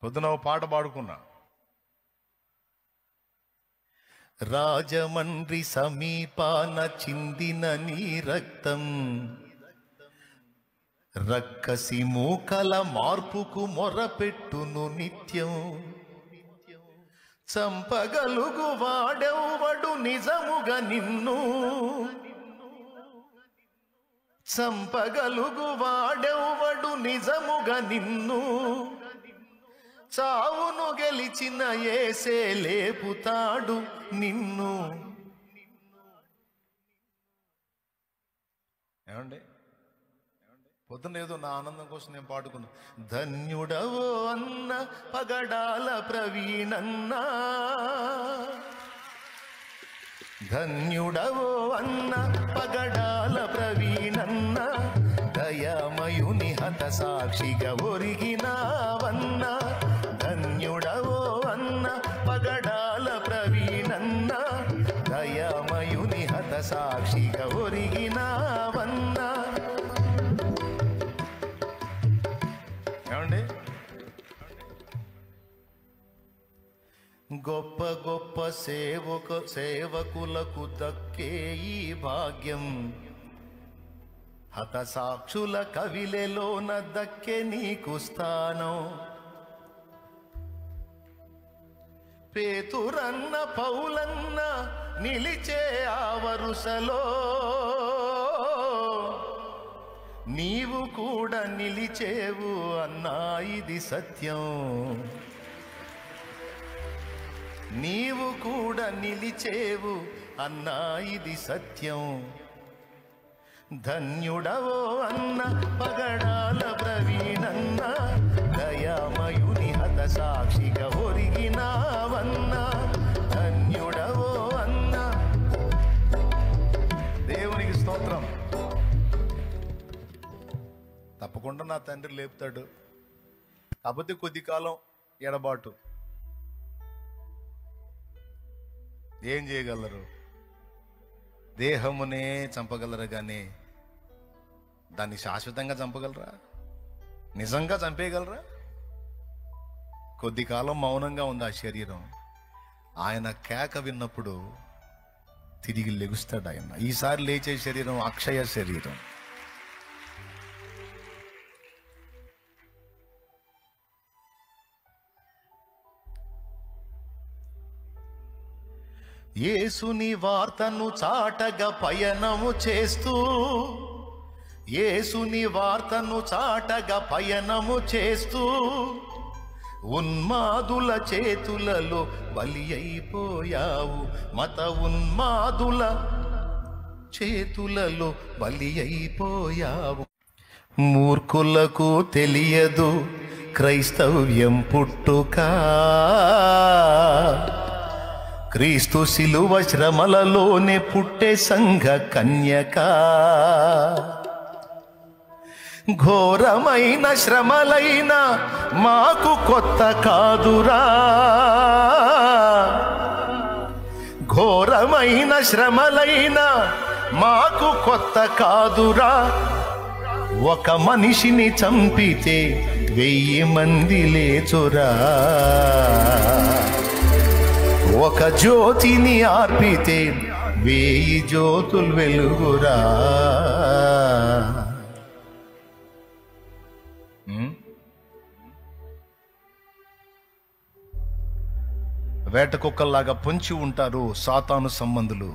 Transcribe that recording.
పొద్దున ఓ పాట పాడుకున్నా. రాజమండ్రి సమీపాన చిందిన నీ రక్తం రక్కసి మూకల మార్పుకు మొరపెట్టును నిత్యం. చంపగలుగు వాడెవ్వడు నిజముగా నిన్ను, చంపగలుగు వాడెవ్వడు నిజముగా నిన్ను. చావును గెలిచిన యేసే లేపుతాడు నిన్ను. ఏమండి, పొద్దున్న ఏదో నా ఆనందం కోసం నేను పాడుకున్నా. ధన్యుడవో అన్న పగడాల ప్రవీణన్నా, ధన్యుడవో అన్న పగడాల ప్రవీణన్న, దయామయుని హత సాక్షిగా ఒరిగినావన్న. ధన్యుడవో అన్న పగడాల ప్రవీణన్న, దయామయుని హత సాక్షిగా ఒరిగినావన్న. ఏమండి, గొప్ప గొప్ప సేవకులకు దక్కే ఈ భాగ్యం, హతసాక్షుల కవిలెలోన దక్కే నీకు స్థానం. పేతురన్న పౌలన్న నిలిచే ఆ వరుసలో, నీవు కూడా నిలిచేవు అన్నా ఇది సత్యం. నీవు కూడా నిలిచేవు అన్నా ఇది సత్యం. ధన్యుడవో అన్న పగడాల ప్రవీణన్న, దయామయుని హత సాక్షిగా ఒరిగినావన్న. ధన్యుడవో అన్న. దేవునికి స్తోత్రం. తప్పకుండా నా తండ్రి లేపుతాడు, కాకపోతే కొద్ది కాలం ఎడబాటు. ఏం చేయగలరు? దేహమునే చంపగలరు కానీ దాన్ని శాశ్వతంగా చంపగలరా? నిజంగా చంపేయగలరా? కొద్ది కాలం మౌనంగా ఉంది ఆ శరీరం. ఆయన కేక విన్నప్పుడు తిరిగి లెగుస్తాడు ఆయన. ఈసారి లేచే శరీరం అక్షయ శరీరం. యేసుని వార్తను చాటగా పయనము చేస్తూ, యేసుని వార్తను చాటగా పయనము చేస్తూ, ఉన్మాదుల చేతులలో బలి అయిపోయావు. మత ఉన్మాదుల చేతులలో బలి అయిపోయావు. మూర్ఖులకు తెలియదు క్రైస్తవ్యం పుట్టుక, క్రీస్తు శిలువ శ్రమలలోనే పుట్టే సంఘ కన్యక. ఘోరమైన శ్రమలైన మాకు కొత్త కాదురా, ఘోరమైన శ్రమలైన మాకు కొత్త కాదురా. ఒక మనిషిని చంపితే 1000 మంది లేచురా, ఒక జ్యోతిని ఆర్పితే 1000 జ్యోతులు వెలుగురా. వేట కుక్కల్లాగా పొంచి ఉంటారు సాతాను సంబంధులు.